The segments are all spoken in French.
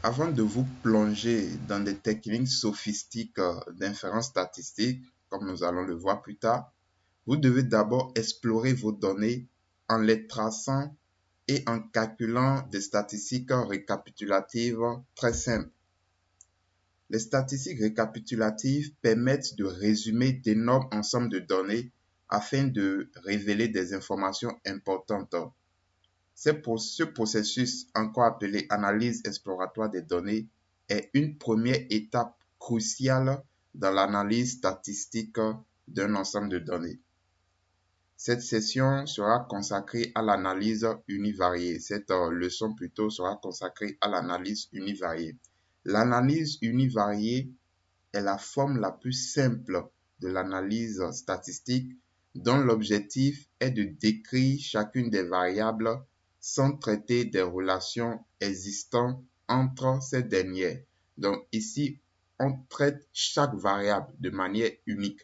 Avant de vous plonger dans des techniques sophistiques d'inférence statistique, comme nous allons le voir plus tard, vous devez d'abord explorer vos données en les traçant et en calculant des statistiques récapitulatives très simples. Les statistiques récapitulatives permettent de résumer d'énormes ensembles de données afin de révéler des informations importantes. Ce processus, encore appelé analyse exploratoire des données, est une première étape cruciale dans l'analyse statistique d'un ensemble de données. Cette session sera consacrée à l'analyse univariée. Cette leçon plutôt sera consacrée à l'analyse univariée. L'analyse univariée est la forme la plus simple de l'analyse statistique dont l'objectif est de décrire chacune des variables sans traiter des relations existantes entre ces dernières. Donc ici, on traite chaque variable de manière unique.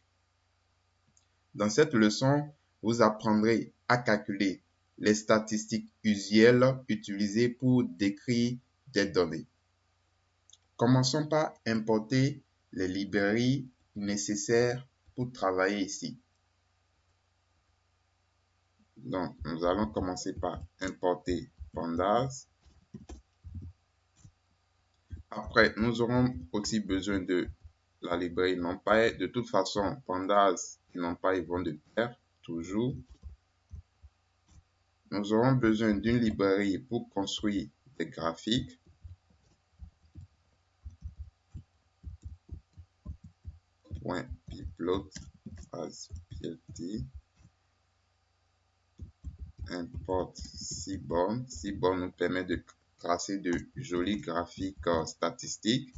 Dans cette leçon, vous apprendrez à calculer les statistiques usuelles utilisées pour décrire des données. Commençons par importer les librairies nécessaires pour travailler ici. Donc, nous allons commencer par importer Pandas. Après, nous aurons aussi besoin de la librairie NumPy. De toute façon, Pandas et NumPy vont de pair, toujours. Nous aurons besoin d'une librairie pour construire des graphiques. .pplot as plt. Import Seaborn. Seaborn nous permet de tracer de jolis graphiques statistiques.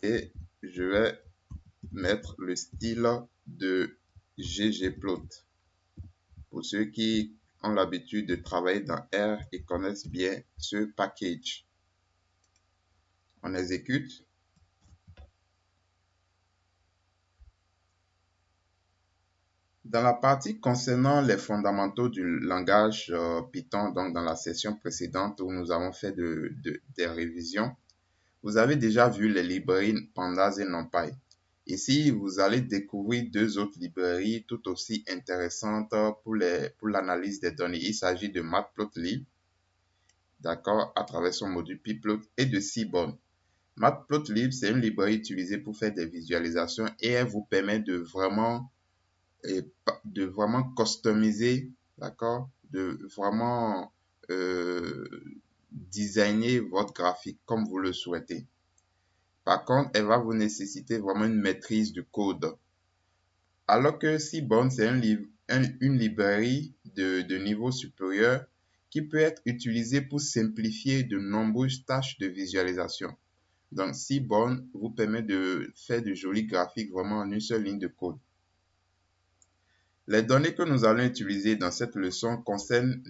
Et je vais mettre le style de ggplot. Pour ceux qui ont l'habitude de travailler dans R et connaissent bien ce package. On exécute. Dans la partie concernant les fondamentaux du langage Python, donc dans la session précédente où nous avons fait des révisions, vous avez déjà vu les librairies Pandas et NumPy. Ici, vous allez découvrir deux autres librairies tout aussi intéressantes pour l'analyse des données. Il s'agit de Matplotlib, d'accord, à travers son module pplot, et de Seaborn. Matplotlib, c'est une librairie utilisée pour faire des visualisations et elle vous permet de vraiment customiser, d'accord, de vraiment designer votre graphique comme vous le souhaitez. Par contre, elle va vous nécessiter vraiment une maîtrise du code. Alors que Seaborn, c'est une librairie de niveau supérieur qui peut être utilisée pour simplifier de nombreuses tâches de visualisation. Donc, Seaborn vous permet de faire de jolis graphiques vraiment en une seule ligne de code. Les données que nous allons utiliser dans cette leçon concernent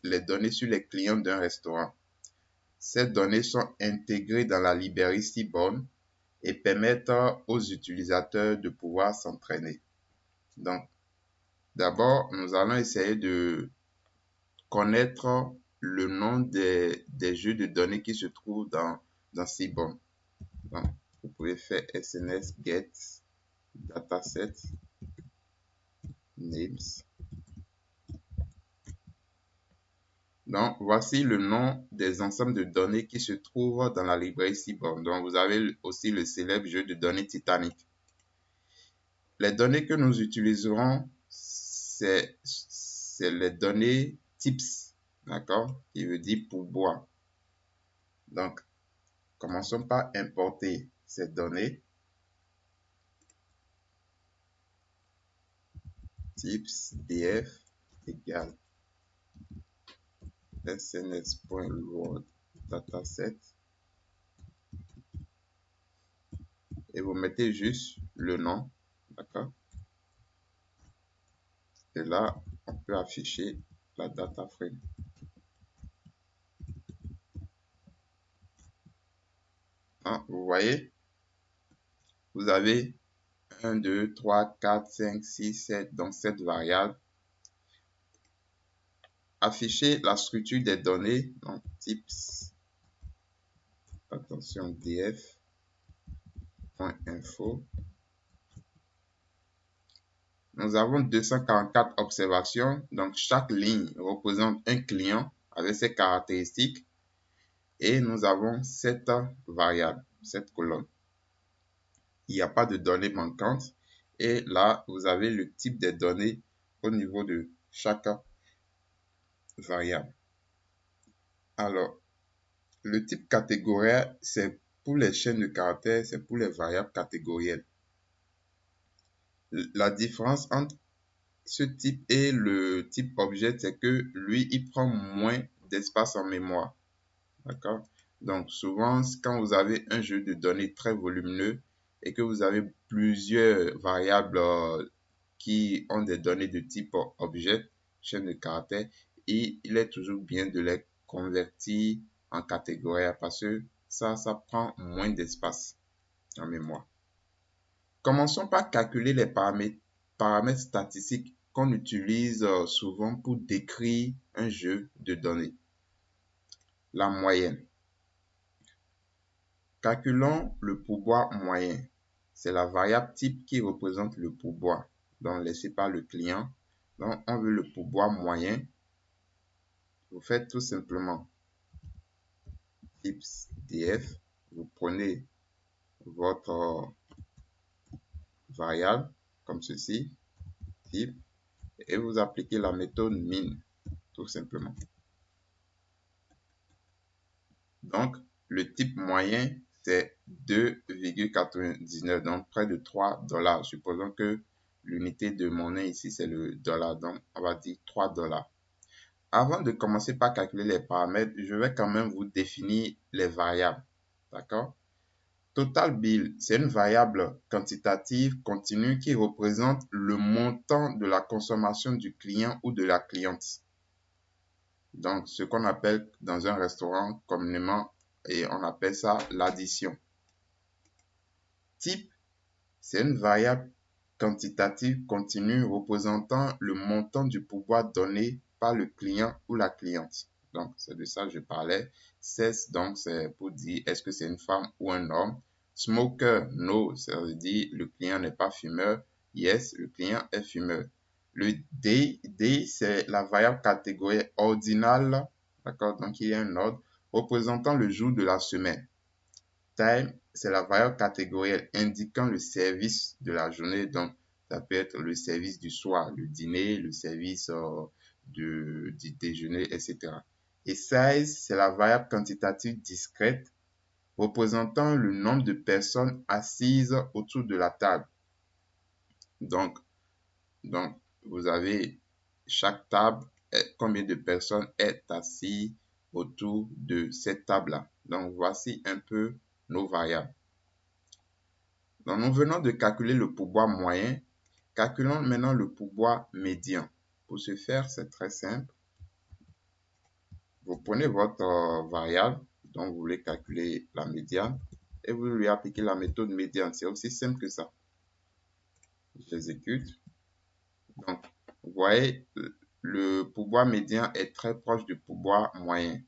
les données sur les clients d'un restaurant. Ces données sont intégrées dans la librairie Seaborn et permettent aux utilisateurs de pouvoir s'entraîner. Donc, d'abord, nous allons essayer de connaître le nom des jeux de données qui se trouvent dans Seaborn. Donc, vous pouvez faire SNS get dataset names. Donc, voici le nom des ensembles de données qui se trouvent dans la librairie Seaborn. Donc, vous avez aussi le célèbre jeu de données Titanic. Les données que nous utiliserons, c'est les données tips, d'accord, qui veut dire pourboire. Donc, commençons par importer ces données. Tips df égale sns.load dataset et vous mettez juste le nom, d'accord, et là on peut afficher la data frame. Vous voyez, vous avez 1, 2, 3, 4, 5, 6, 7, donc 7 variables. Afficher la structure des données, donc tips attention, df.info. Nous avons 244 observations. Donc, chaque ligne représente un client avec ses caractéristiques. Et nous avons 7 variables, 7 colonnes. Il n'y a pas de données manquantes. Et là, vous avez le type des données au niveau de chaque variable. Alors, le type catégoriel, c'est pour les chaînes de caractères, c'est pour les variables catégorielles. La différence entre ce type et le type objet, c'est que lui, il prend moins d'espace en mémoire. D'accord? Donc, souvent, quand vous avez un jeu de données très volumineux et que vous avez plusieurs variables qui ont des données de type objet, chaîne de caractères, et il est toujours bien de les convertir en catégories parce que ça prend moins d'espace en mémoire. Commençons par calculer les paramètres statistiques qu'on utilise souvent pour décrire un jeu de données. La moyenne. Calculons le pourboire moyen. C'est la variable type qui représente le pourboire, donc laissé par le client. Donc, on veut le pourboire moyen. Vous faites tout simplement tips df. Vous prenez votre variable comme ceci, type, et vous appliquez la méthode min, tout simplement. Donc, le type moyen, c'est 2,99, donc près de 3 $. Supposons que l'unité de monnaie ici, c'est le dollar, donc on va dire 3 $. Avant de commencer par calculer les paramètres, je vais quand même vous définir les variables. D'accord? Total bill, c'est une variable quantitative continue qui représente le montant de la consommation du client ou de la cliente. Donc, ce qu'on appelle dans un restaurant communément, et on appelle ça l'addition. Type, c'est une variable quantitative continue représentant le montant du pourboire donné par le client ou la cliente. Donc, c'est de ça que je parlais. Cess, donc, c'est pour dire est-ce que c'est une femme ou un homme. Smoker, no, ça veut dire le client n'est pas fumeur. Yes, le client est fumeur. Le day, c'est la variable catégorie ordinale. D'accord, donc il y a un ordre représentant le jour de la semaine. Time, c'est la variable catégorielle indiquant le service de la journée. Donc, ça peut être le service du soir, le dîner, le service du déjeuner, etc. Et size, c'est la variable quantitative discrète représentant le nombre de personnes assises autour de la table. Donc vous avez chaque table, combien de personnes est assis autour de cette table-là. Donc, voici un peu nos variables. Donc, nous venons de calculer le pourboire moyen. Calculons maintenant le pourboire médian. Pour ce faire, c'est très simple. Vous prenez votre variable dont vous voulez calculer la médiane et vous lui appliquez la méthode médiane. C'est aussi simple que ça. J'exécute. Donc, vous voyez, le pourboire médian est très proche du pourboire moyen.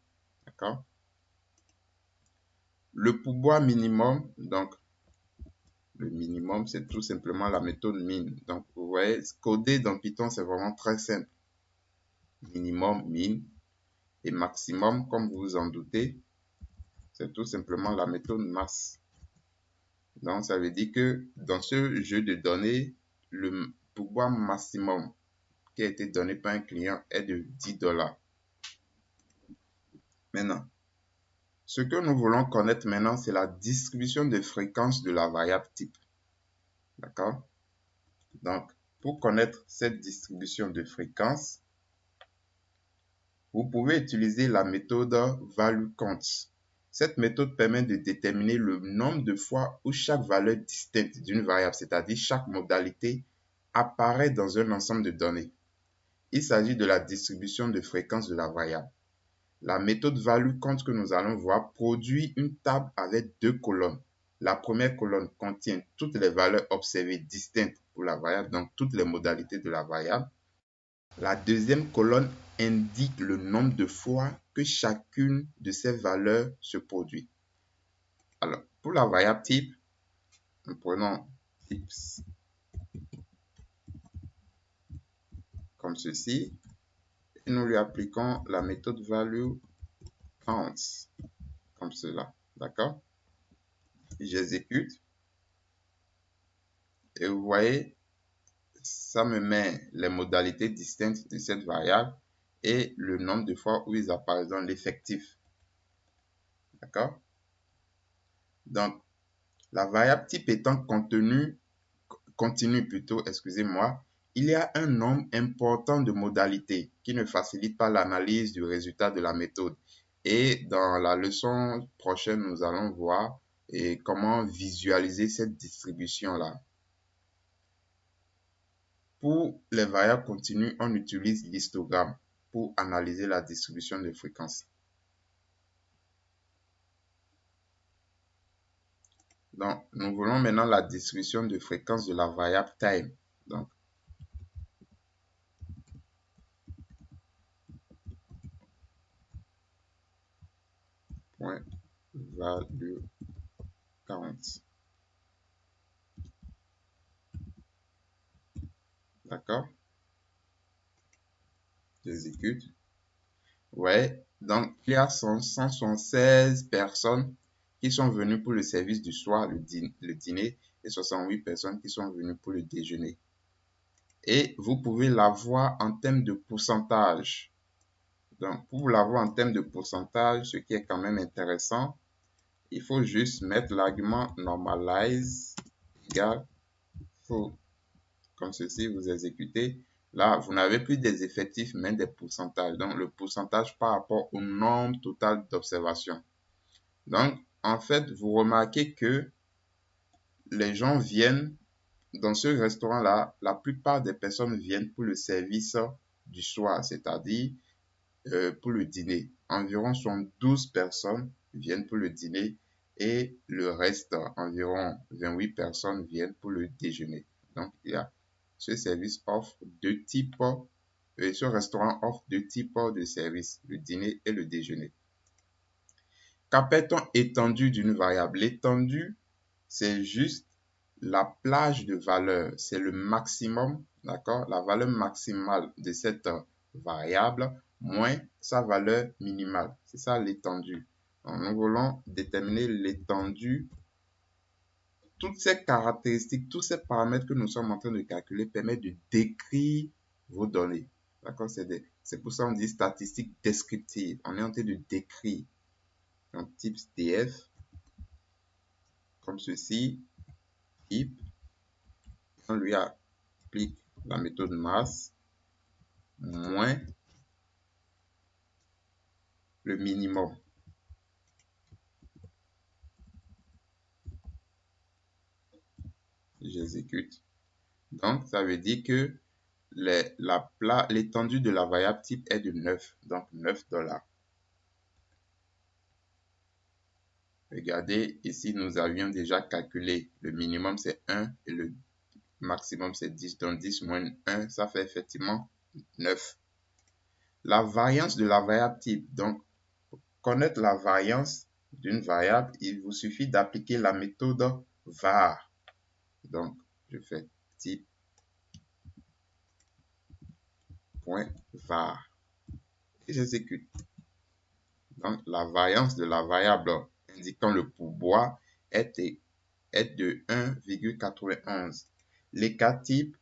D'accord? Le pourboire minimum, donc, le minimum, c'est tout simplement la méthode min. Donc, vous voyez, coder dans Python, c'est vraiment très simple. Minimum, min, et maximum, comme vous vous en doutez, c'est tout simplement la méthode mass. Donc, ça veut dire que dans ce jeu de données, le pourboire maximum qui a été donné par un client est de 10 $. Maintenant, ce que nous voulons connaître maintenant, c'est la distribution de fréquence de la variable type. D'accord? Donc, pour connaître cette distribution de fréquence, vous pouvez utiliser la méthode ValueCount. Cette méthode permet de déterminer le nombre de fois où chaque valeur distincte d'une variable, c'est-à-dire chaque modalité, apparaît dans un ensemble de données. Il s'agit de la distribution de fréquence de la variable. La méthode ValueCount que nous allons voir produit une table avec 2 colonnes. La première colonne contient toutes les valeurs observées distinctes pour la variable, donc toutes les modalités de la variable. La deuxième colonne indique le nombre de fois que chacune de ces valeurs se produit. Alors, pour la variable type, nous prenons types comme ceci et nous lui appliquons la méthode value counts comme cela. D'accord? J'exécute et vous voyez, ça me met les modalités distinctes de cette variable et le nombre de fois où ils apparaissent dans l'effectif. D'accord? Donc, la variable type étant continue plutôt, excusez-moi, il y a un nombre important de modalités qui ne facilitent pas l'analyse du résultat de la méthode. Et dans la leçon prochaine, nous allons voir comment visualiser cette distribution-là. Pour les variables continues, on utilise l'histogramme pour analyser la distribution de fréquences. Donc, nous voulons maintenant la distribution de fréquence de la variable time. Donc, point value count. D'accord? J'exécute. Ouais, donc il y a 176 personnes qui sont venues pour le service du soir, le dîner, et 68 personnes qui sont venues pour le déjeuner. Et vous pouvez la voir en termes de pourcentage. Donc, pour la voir en termes de pourcentage, ce qui est quand même intéressant, il faut juste mettre l'argument normalize égale full. Comme ceci, vous exécutez. Là, vous n'avez plus des effectifs, mais des pourcentages. Donc, le pourcentage par rapport au nombre total d'observations. Donc, en fait, vous remarquez que les gens viennent dans ce restaurant-là. La plupart des personnes viennent pour le service du soir, c'est-à-dire pour le dîner. Environ 12 personnes viennent pour le dîner et le reste, environ 28 personnes viennent pour le déjeuner. Donc, il y a ce service offre deux types, ce restaurant offre deux types de services, le dîner et le déjeuner. Qu'appelle-t-on étendue d'une variable? L'étendue, c'est juste la plage de valeur, c'est le maximum, d'accord? La valeur maximale de cette variable moins sa valeur minimale. C'est ça l'étendue. Nous voulons déterminer l'étendue. Toutes ces caractéristiques, tous ces paramètres que nous sommes en train de calculer permettent de décrire vos données. D'accord? C'est pour ça qu'on dit statistique descriptive. On est en train de décrire. Donc, type df, comme ceci, type, on lui applique la méthode masse moins le minimum. J'exécute. Donc, ça veut dire que l'étendue de la variable type est de 9, donc $9. Regardez, ici, nous avions déjà calculé. Le minimum, c'est 1 et le maximum, c'est 10. Donc, 10 moins 1, ça fait effectivement 9. La variance de la variable type. Donc, pour connaître la variance d'une variable, il vous suffit d'appliquer la méthode var. Donc, je fais type point var et j'exécute. Donc, la variance de la variable indiquant le pourboire est de 1,91. Les cas types,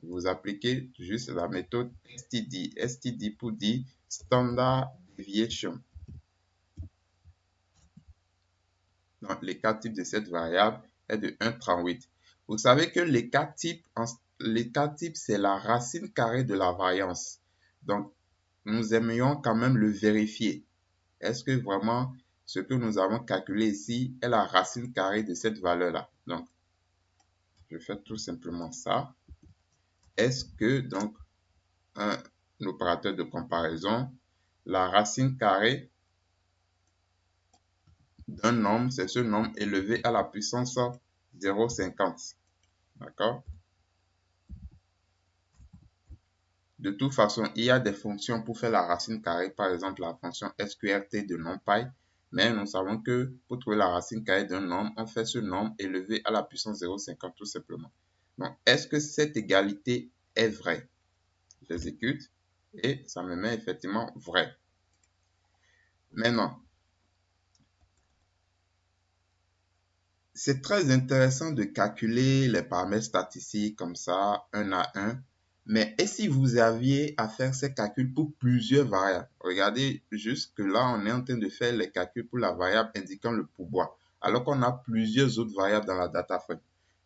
vous appliquez juste la méthode STD. STD pour dire Standard Deviation. Donc, les cas types de cette variable est de 1,38. Vous savez que les cas types, c'est la racine carrée de la variance. Donc, nous aimerions quand même le vérifier. Est-ce que vraiment ce que nous avons calculé ici est la racine carrée de cette valeur-là? Donc, je fais tout simplement ça. Est-ce que, donc, un opérateur de comparaison, la racine carrée d'un nombre, c'est ce nombre élevé à la puissance 0,50. D'accord? De toute façon, il y a des fonctions pour faire la racine carrée. Par exemple, la fonction sqrt de NumPy Mais nous savons que pour trouver la racine carrée d'un nombre, on fait ce nombre élevé à la puissance 0,50 tout simplement. Donc, est-ce que cette égalité est vraie? J'exécute et ça me met effectivement vrai. Maintenant, c'est très intéressant de calculer les paramètres statistiques comme ça, un à un. Mais et si vous aviez à faire ces calculs pour plusieurs variables? Regardez, jusque là, on est en train de faire les calculs pour la variable indiquant le pourboire, alors qu'on a plusieurs autres variables dans la data frame.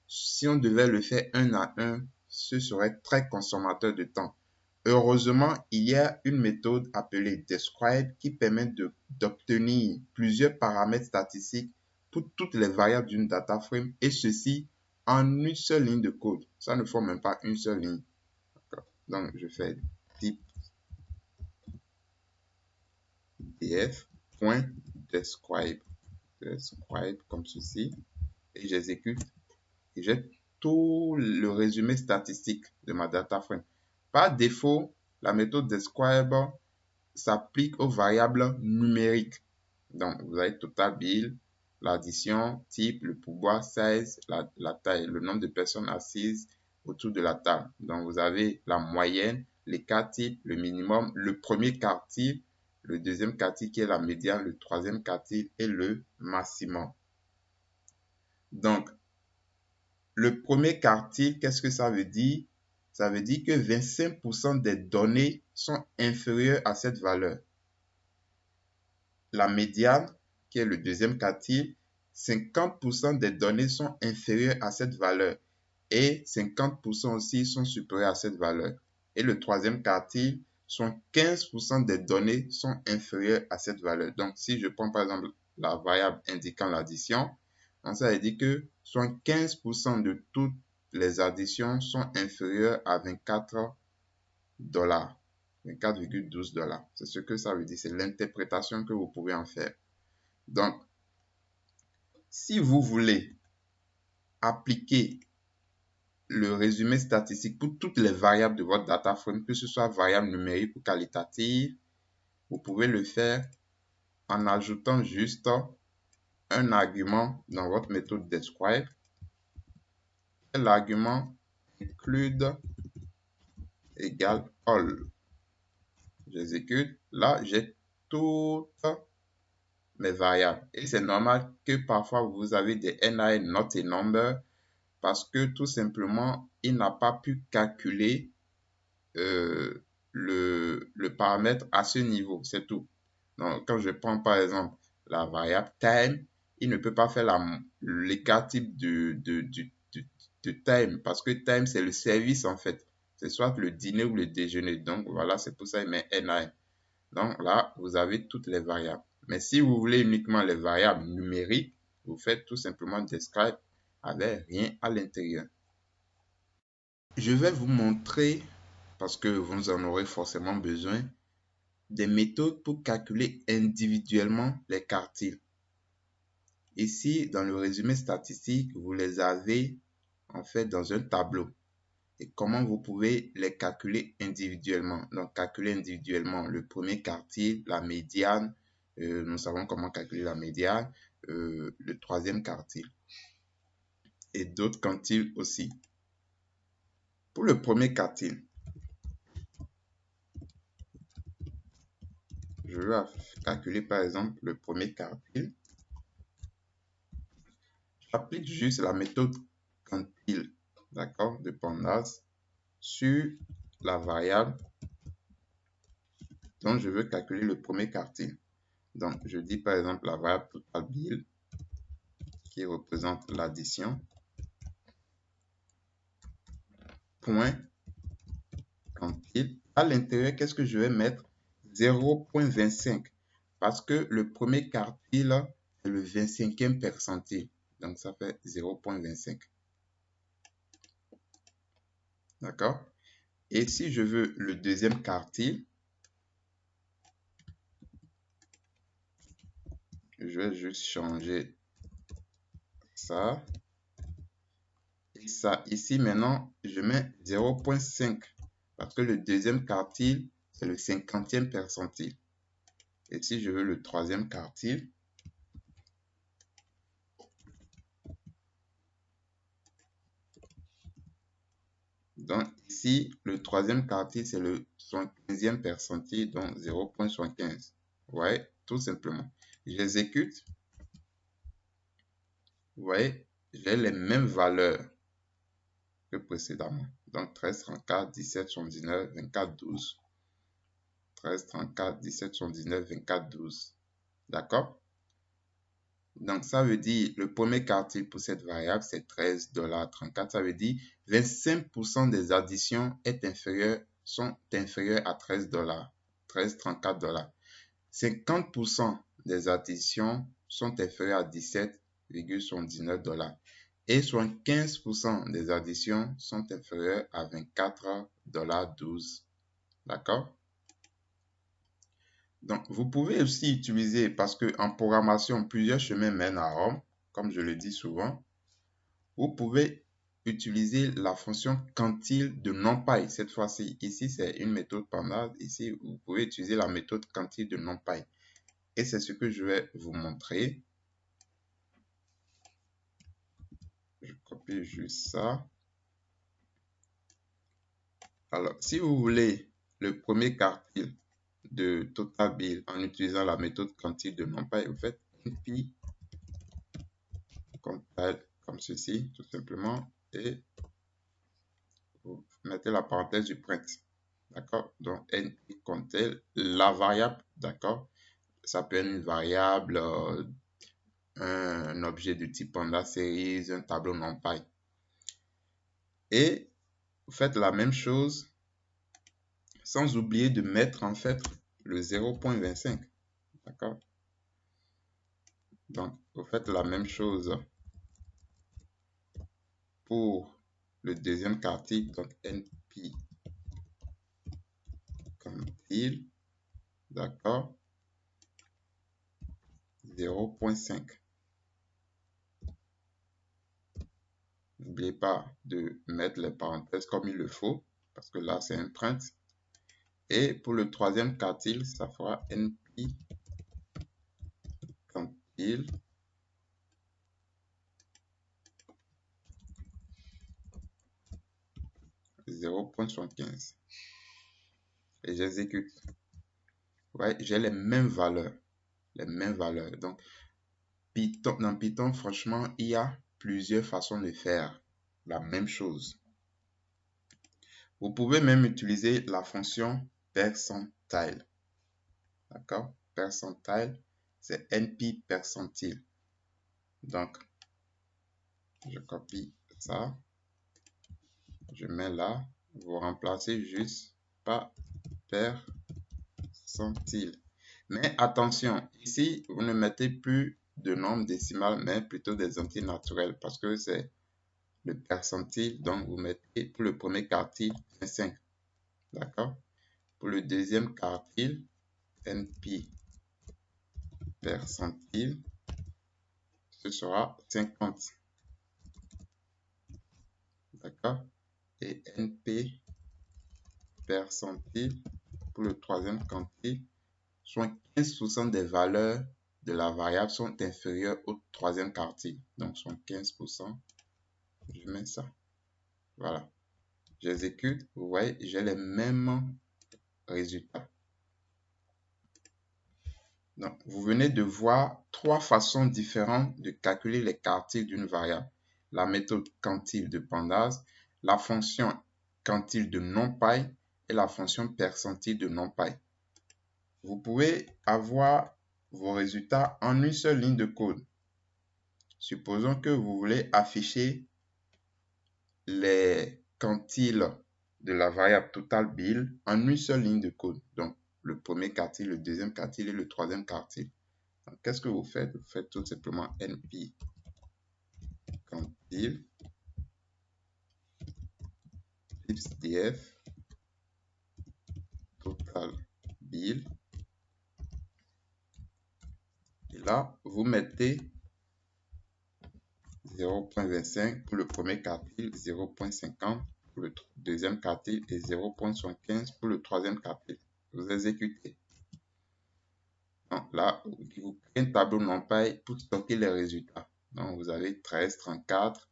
Si on devait le faire un à un, ce serait très consommateur de temps. Heureusement, il y a une méthode appelée Describe qui permet d'obtenir plusieurs paramètres statistiques pour toutes les variables d'une data frame et ceci en une seule ligne de code. Ça ne forme même pas une seule ligne. Donc, je fais type df.describe comme ceci et j'exécute et j'ai tout le résumé statistique de ma data frame. Par défaut, la méthode Describe s'applique aux variables numériques. Donc, vous avez total bill, l'addition, type, le pourboire, size, la taille, le nombre de personnes assises autour de la table. Donc, vous avez la moyenne, les quartiles, le minimum, le premier quartile, le deuxième quartile qui est la médiane, le troisième quartile et le maximum. Donc, le premier quartile, qu'est-ce que ça veut dire? Ça veut dire que 25% des données sont inférieures à cette valeur. La médiane, qui est le deuxième quartile, 50% des données sont inférieures à cette valeur et 50% aussi sont supérieures à cette valeur. Et le troisième quartile, 15% des données sont inférieures à cette valeur. Donc, si je prends par exemple la variable indiquant l'addition, ça veut dire que 15% de toutes les additions sont inférieures à 24 dollars. 24,12 dollars. C'est ce que ça veut dire. C'est l'interprétation que vous pouvez en faire. Donc, si vous voulez appliquer le résumé statistique pour toutes les variables de votre data frame, que ce soit variable numérique ou qualitative, vous pouvez le faire en ajoutant juste un argument dans votre méthode Describe. L'argument include égale all. J'exécute. Là, j'ai toutes mes variables. Et c'est normal que parfois vous avez des NaN not a number parce que tout simplement, il n'a pas pu calculer le paramètre à ce niveau. C'est tout. Donc, quand je prends par exemple la variable time, il ne peut pas faire l'écart type de time parce que time, c'est le service en fait. C'est soit le dîner ou le déjeuner. Donc, voilà, c'est pour ça qu'il met NaN. Donc là, vous avez toutes les variables. Mais si vous voulez uniquement les variables numériques, vous faites tout simplement describe avec rien à l'intérieur. Je vais vous montrer, parce que vous en aurez forcément besoin, des méthodes pour calculer individuellement les quartiles. Ici, dans le résumé statistique, vous les avez en fait dans un tableau. Et comment vous pouvez les calculer individuellement. Donc, calculer individuellement le premier quartile, la médiane. Nous savons comment calculer la médiane. Le troisième quartile. Et d'autres quartiles aussi. Pour le premier quartile, je vais calculer par exemple le premier quartile. J'applique juste la méthode quantile, d'accord, de Pandas sur la variable dont je veux calculer le premier quartile. Donc, je dis par exemple la variable total bill qui représente l'addition. Point quantile. À l'intérieur, qu'est-ce que je vais mettre? 0,25 parce que le premier quartile est le 25e percentile. Donc, ça fait 0,25. D'accord? Et si je veux le deuxième quartile, je vais juste changer ça. Et ça, ici, maintenant, je mets 0,5 parce que le deuxième quartile, c'est le 50e percentile. Et si je veux le troisième quartile, Donc ici, le troisième quartile, c'est le 75e percentile, donc 0,75. Vous voyez, tout simplement. J'exécute. Vous voyez, j'ai les mêmes valeurs que précédemment. Donc 13, 34, 17, 79, 24, 12. 13, 34, 17, 79, 24, 12. D'accord? Donc, ça veut dire, le premier quartile pour cette variable, c'est 13,34 $. Ça veut dire 25% des additions sont inférieures à 13 $, 13,34 $. 50% des additions sont inférieures à 17,79 $. Et 75% des additions sont inférieures à 24,12 $. D'accord? Donc, vous pouvez aussi utiliser, parce qu'en programmation, plusieurs chemins mènent à Rome, comme je le dis souvent. Vous pouvez utiliser la fonction quantile de NumPy cette fois-ci. Ici, c'est une méthode pandas. Ici, vous pouvez utiliser la méthode quantile de NumPy. Et c'est ce que je vais vous montrer. Je copie juste ça. Alors, si vous voulez le premier quartile de total bill en utilisant la méthode quantile de NumPy, vous faites np compile comme ceci, tout simplement, et vous mettez la parenthèse du print. D'accord? Donc, np compile la variable, d'accord? Ça peut être une variable, un objet de type panda series, un tableau NumPy. Et vous faites la même chose sans oublier de mettre en fait le 0,25. D'accord? Donc, vous faites la même chose pour le deuxième quartile. Donc, np compile, d'accord? 0,5. N'oubliez pas de mettre les parenthèses comme il le faut, parce que là, c'est un print. Et pour le troisième quartile, ça fera np compile 0,75. Et j'exécute. Ouais, j'ai les mêmes valeurs. Les mêmes valeurs. Donc, dans Python, franchement, il y a plusieurs façons de faire la même chose. Vous pouvez même utiliser la fonction percentile. D'accord? Percentile, c'est np percentile. Donc, je copie ça. Je mets là. Vous remplacez juste par percentile. Mais attention, ici, vous ne mettez plus de nombre décimal, mais plutôt des entiers naturels parce que c'est le percentile. Donc, vous mettez pour le premier quartile 25. D'accord? Pour le deuxième quartile, np percentile, ce sera 50. D'accord? Et np percentile pour le troisième quartile, 75% des valeurs de la variable sont inférieures au troisième quartile. Donc, 75%. Je mets ça. Voilà. J'exécute. Vous voyez, j'ai les mêmes résultats. Donc, vous venez de voir trois façons différentes de calculer les quartiles d'une variable. La méthode quantile de pandas, la fonction quantile de NumPy et la fonction percentile de NumPy. Vous pouvez avoir vos résultats en une seule ligne de code. Supposons que vous voulez afficher les quantiles de la variable total bill en une seule ligne de code. Donc, le premier quartile, le deuxième quartile et le troisième quartile. Qu'est-ce que vous faites? Vous faites tout simplement np quantile df total bill. Et là, vous mettez 0,25 pour le premier quartile, 0,50 pour le deuxième quartile et 0,75 pour le troisième quartile. Vous exécutez. Donc là, vous créez un tableau NumPy pour stocker les résultats. Donc vous avez 13, 34,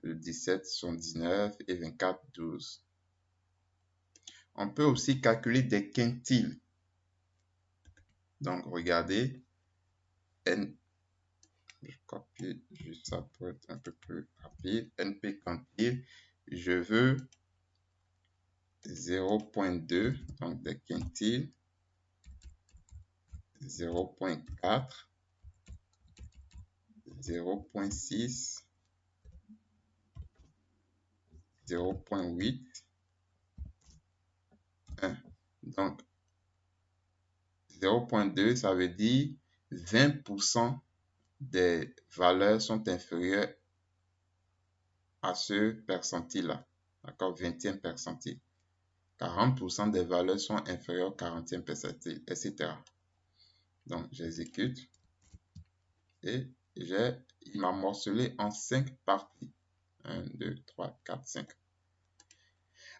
le 17,79 et 24,12. On peut aussi calculer des quintiles. Donc, regardez, je copie juste ça pour être un peu plus rapide. NP quintile, je veux 0,2, donc des quintiles, 0,4, 0,6, 0,8, 1. Donc, 0,2, ça veut dire 20% des valeurs sont inférieures à ce percentile-là. D'accord, 20e percentile. 40% des valeurs sont inférieures au 40e percentile, etc. Donc, j'exécute et il m'a morcelé en 5 parties. 1, 2, 3, 4, 5.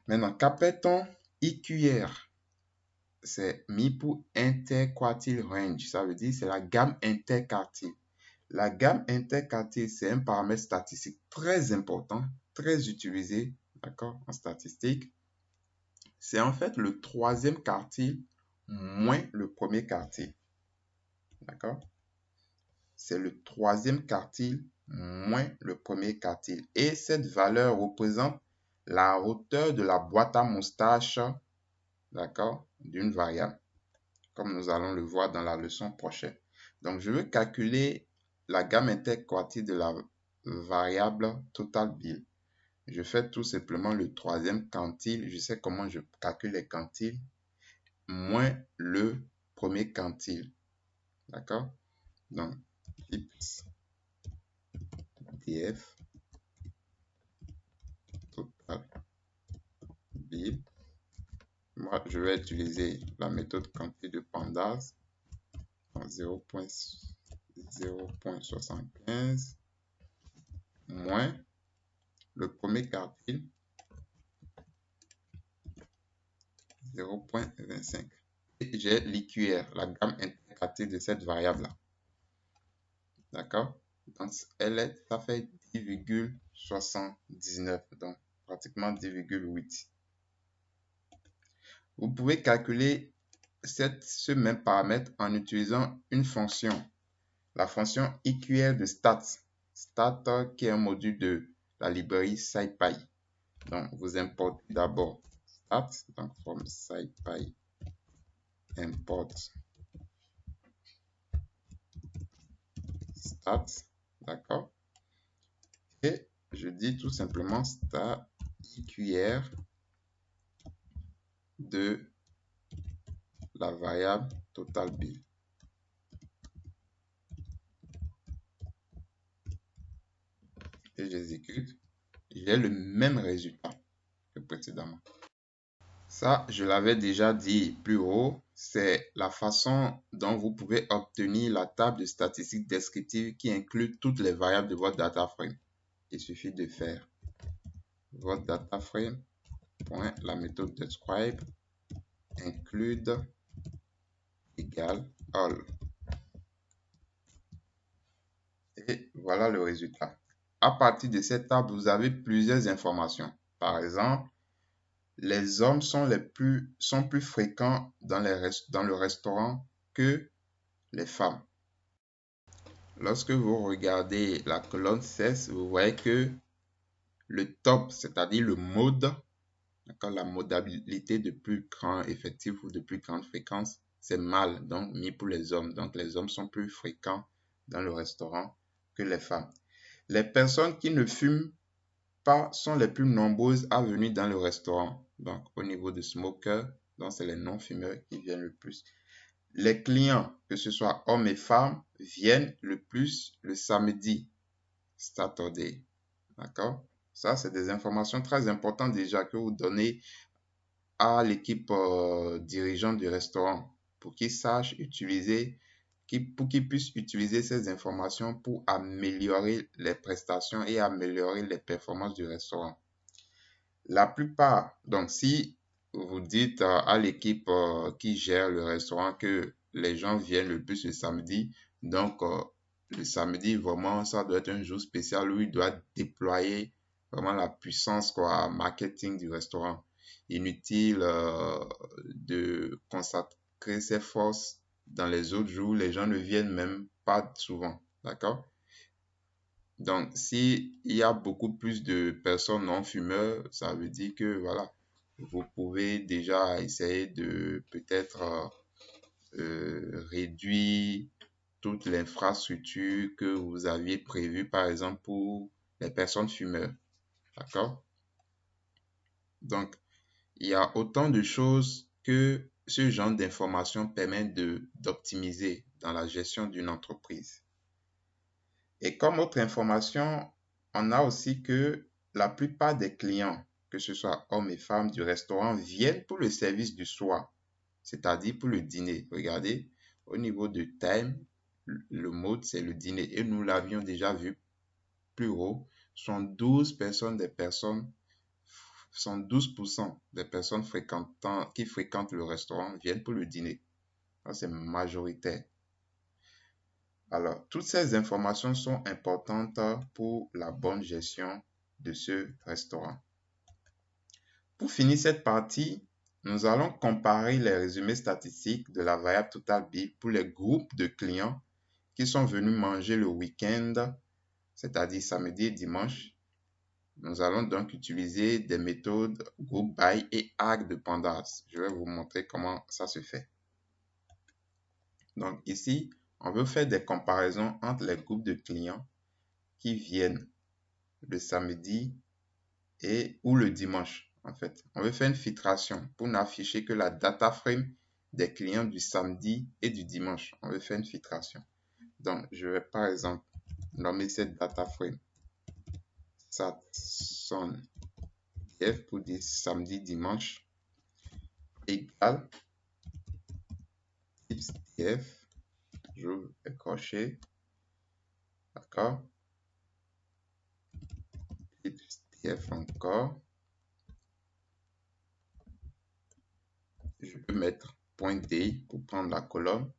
Maintenant, qu'appelle-t-on IQR? C'est mis pour interquartile range. Ça veut dire c'est la gamme interquartile. La gamme interquartile, c'est un paramètre statistique très important, très utilisé, d'accord, en statistique. C'est en fait le troisième quartile moins le premier quartile. D'accord? C'est le troisième quartile moins le premier quartile. Et cette valeur représente la hauteur de la boîte à moustache, d'accord, d'une variable, comme nous allons le voir dans la leçon prochaine. Donc, je veux calculer la gamme interquartile de la variable total bill. Je fais tout simplement le troisième quantile. Je sais comment je calcule les quantiles moins le premier quantile. D'accord? Donc, X df total bill. Moi, je vais utiliser la méthode quantile de Pandas en 0,75 moins le premier quartile 0,25. Et j'ai l'IQR, la gamme interquartile de cette variable-là. D'accord? Donc, ça fait 10,79, donc pratiquement 10,8. Vous pouvez calculer ce même paramètre en utilisant une fonction, la fonction IQR de stats. Stat qui est un module de la librairie SciPy. Donc, vous importez d'abord stats, donc from SciPy import stats, d'accord? Et je dis tout simplement stat IQR de la variable total bill. Et j'exécute, j'ai le même résultat que précédemment. Ça, je l'avais déjà dit plus haut, c'est la façon dont vous pouvez obtenir la table de statistiques descriptives qui inclut toutes les variables de votre data frame. Il suffit de faire votre data frame, point, la méthode describe, include égale all. Et voilà le résultat. À partir de cette table, vous avez plusieurs informations. Par exemple, les hommes sont plus fréquents dans le restaurant que les femmes. Lorsque vous regardez la colonne 16, vous voyez que le top, c'est-à-dire le mode, la modalité de plus grand effectif ou de plus grande fréquence, c'est mâle, donc mis pour les hommes. Donc les hommes sont plus fréquents dans le restaurant que les femmes. Les personnes qui ne fument pas sont les plus nombreuses à venir dans le restaurant. Donc au niveau de smokers, donc c'est les non-fumeurs qui viennent le plus. Les clients, que ce soit hommes et femmes, viennent le plus le samedi, Saturday. D'accord? Ça, c'est des informations très importantes déjà que vous donnez à l'équipe dirigeante du restaurant pour qu'ils sachent utiliser, pour qu'ils puissent utiliser ces informations pour améliorer les prestations et améliorer les performances du restaurant. La plupart, donc si vous dites à l'équipe qui gère le restaurant que les gens viennent le plus le samedi, donc le samedi, vraiment, ça doit être un jour spécial où il doit déployer vraiment la puissance quoi, marketing du restaurant. Inutile de consacrer ses forces dans les autres jours. Les gens ne viennent même pas souvent. D'accord? Donc, s'il y a beaucoup plus de personnes non-fumeurs, ça veut dire que, voilà, vous pouvez déjà essayer de peut-être réduire toute l'infrastructure que vous aviez prévue, par exemple, pour les personnes fumeurs. D'accord? Donc, il y a autant de choses que ce genre d'information permet d'optimiser dans la gestion d'une entreprise. Et comme autre information, on a aussi que la plupart des clients, que ce soit hommes et femmes du restaurant, viennent pour le service du soir, c'est-à-dire pour le dîner. Regardez, au niveau de time, le mode, c'est le dîner. Et nous l'avions déjà vu plus haut, sont 12% des personnes, 12% des personnes qui fréquentent le restaurant viennent pour le dîner. C'est majoritaire. Alors, toutes ces informations sont importantes pour la bonne gestion de ce restaurant. Pour finir cette partie, nous allons comparer les résumés statistiques de la variable Total Bill pour les groupes de clients qui sont venus manger le week-end, c'est-à-dire samedi et dimanche. Nous allons donc utiliser des méthodes Group By et Arc de Pandas. Je vais vous montrer comment ça se fait. Donc ici, on veut faire des comparaisons entre les groupes de clients qui viennent le samedi ou le dimanche. En fait, on veut faire une filtration pour n'afficher que la data frame des clients du samedi et du dimanche. On veut faire une filtration. Donc, je vais par exemple nommer cette data frame Satson DF pour dire samedi, dimanche égale tips DF. Je vais cocher. D'accord. Tips DF encore. Je peux mettre point D pour prendre la colonne,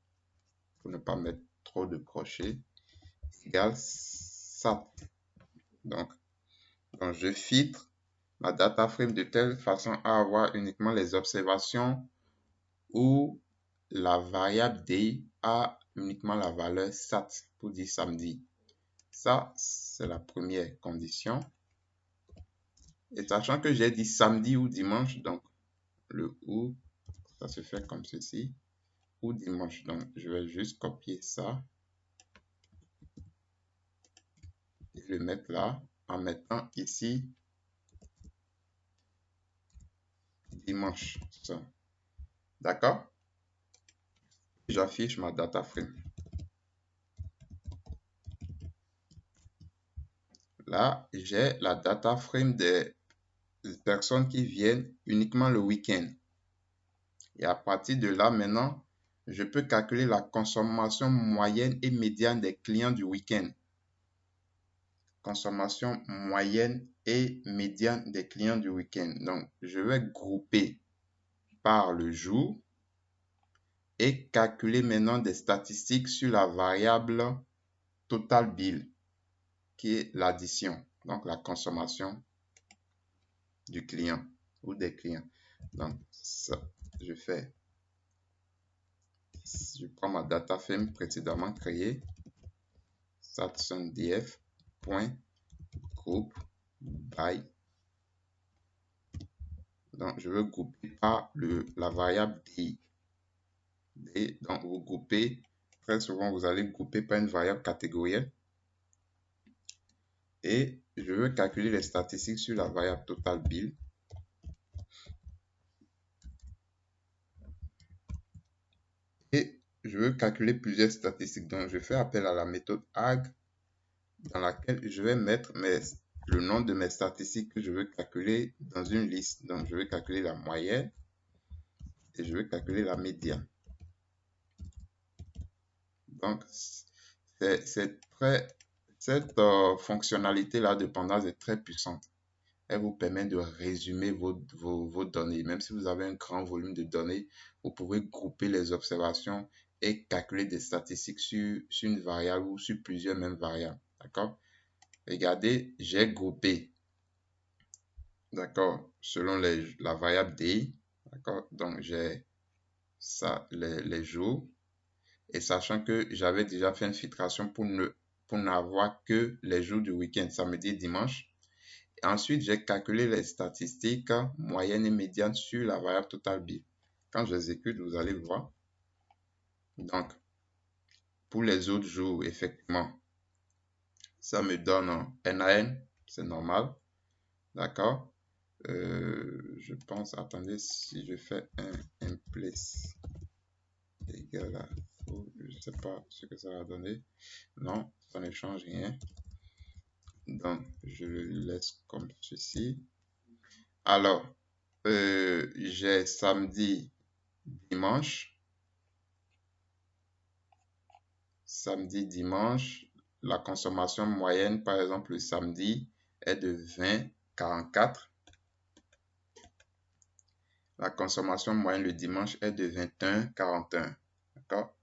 pour ne pas mettre trop de crochets, égale SAT. Donc, je filtre ma data frame de telle façon à avoir uniquement les observations où la variable D a uniquement la valeur SAT pour dire samedi. Ça, c'est la première condition. Et sachant que j'ai dit samedi ou dimanche, donc le ou, ça se fait comme ceci, ou dimanche. Donc, je vais juste copier ça et le mettre là en mettant ici dimanche. D'accord? J'affiche ma data frame. Là, j'ai la data frame des personnes qui viennent uniquement le week-end. Et à partir de là, maintenant, je peux calculer la consommation moyenne et médiane des clients du week-end. Consommation moyenne et médiane des clients du week-end. Donc, je vais grouper par le jour et calculer maintenant des statistiques sur la variable Total Bill, qui est l'addition, donc la consommation du client ou des clients. Donc, ça, je prends ma data frame précédemment créée, satsondf.group by. Donc, je veux grouper par la variable D. Donc, vous groupez, très souvent, vous allez grouper par une variable catégorielle. Et je veux calculer les statistiques sur la variable Total Bill. Et je veux calculer plusieurs statistiques. Donc, je fais appel à la méthode AG dans laquelle je vais mettre le nom de mes statistiques que je veux calculer dans une liste. Donc, je vais calculer la moyenne et je vais calculer la médiane. Donc, cette fonctionnalité-là de Pandas est très puissante. Elle vous permet de résumer vos données. Même si vous avez un grand volume de données, vous pouvez grouper les observations et calculer des statistiques sur une variable ou sur plusieurs mêmes variables. D'accord? Regardez, j'ai groupé d'accord, selon la variable DI, d'accord, donc j'ai ça, les jours, et sachant que j'avais déjà fait une filtration pour n'avoir que les jours du week-end, samedi et dimanche. Et ensuite, j'ai calculé les statistiques moyennes et médianes sur la variable total bill. Quand j'exécute, vous allez voir. Donc, pour les autres jours, effectivement, ça me donne un NAN, c'est normal, d'accord. Je pense, attendez, si je fais un place égal à, je sais pas ce que ça va donner. Non, ça ne change rien. Donc, je le laisse comme ceci. Alors, j'ai samedi, dimanche. Samedi, dimanche, la consommation moyenne, par exemple, le samedi est de 20,44. La consommation moyenne le dimanche est de 21,41. D'accord?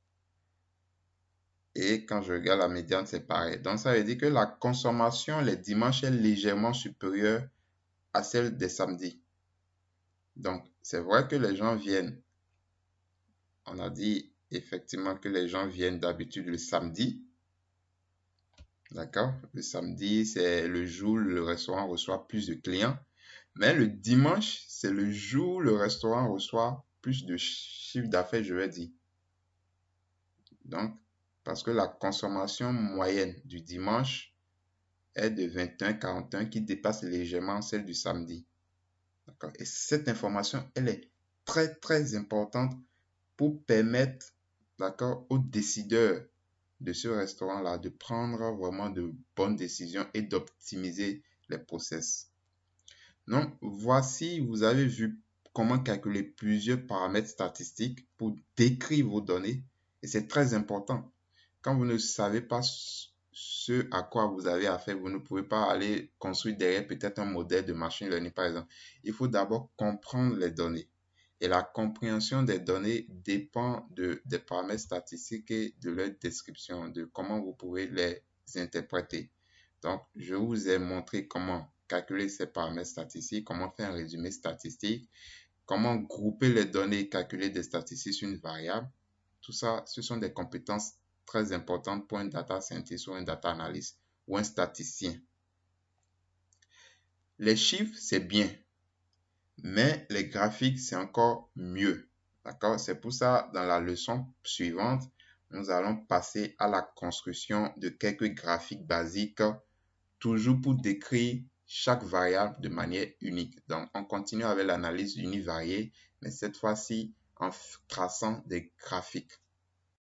Et quand je regarde la médiane, c'est pareil. Donc, ça veut dire que la consommation les dimanches est légèrement supérieure à celle des samedis. Donc, c'est vrai que les gens viennent. On a dit effectivement que les gens viennent d'habitude le samedi. D'accord? Le samedi, c'est le jour où le restaurant reçoit plus de clients. Mais le dimanche, c'est le jour où le restaurant reçoit plus de chiffre d'affaires, je vais dire. Donc, parce que la consommation moyenne du dimanche est de 21,41 qui dépasse légèrement celle du samedi. D'accord? Et cette information, elle est très, très importante pour permettre, d'accord, aux décideurs de ce restaurant-là de prendre vraiment de bonnes décisions et d'optimiser les process. Donc, voici, vous avez vu comment calculer plusieurs paramètres statistiques pour décrire vos données. Et c'est très important. Quand vous ne savez pas ce à quoi vous avez affaire, vous ne pouvez pas aller construire derrière peut-être un modèle de machine learning, par exemple. Il faut d'abord comprendre les données. Et la compréhension des données dépend des paramètres statistiques et de leur description, de comment vous pouvez les interpréter. Donc, je vous ai montré comment calculer ces paramètres statistiques, comment faire un résumé statistique, comment grouper les données et calculer des statistiques sur une variable. Tout ça, ce sont des compétences très importantes pour un data scientist ou un data analyst ou un statisticien. Les chiffres, c'est bien, mais les graphiques, c'est encore mieux. D'accord? C'est pour ça, dans la leçon suivante, nous allons passer à la construction de quelques graphiques basiques, toujours pour décrire chaque variable de manière unique. Donc, on continue avec l'analyse univariée, mais cette fois-ci en traçant des graphiques.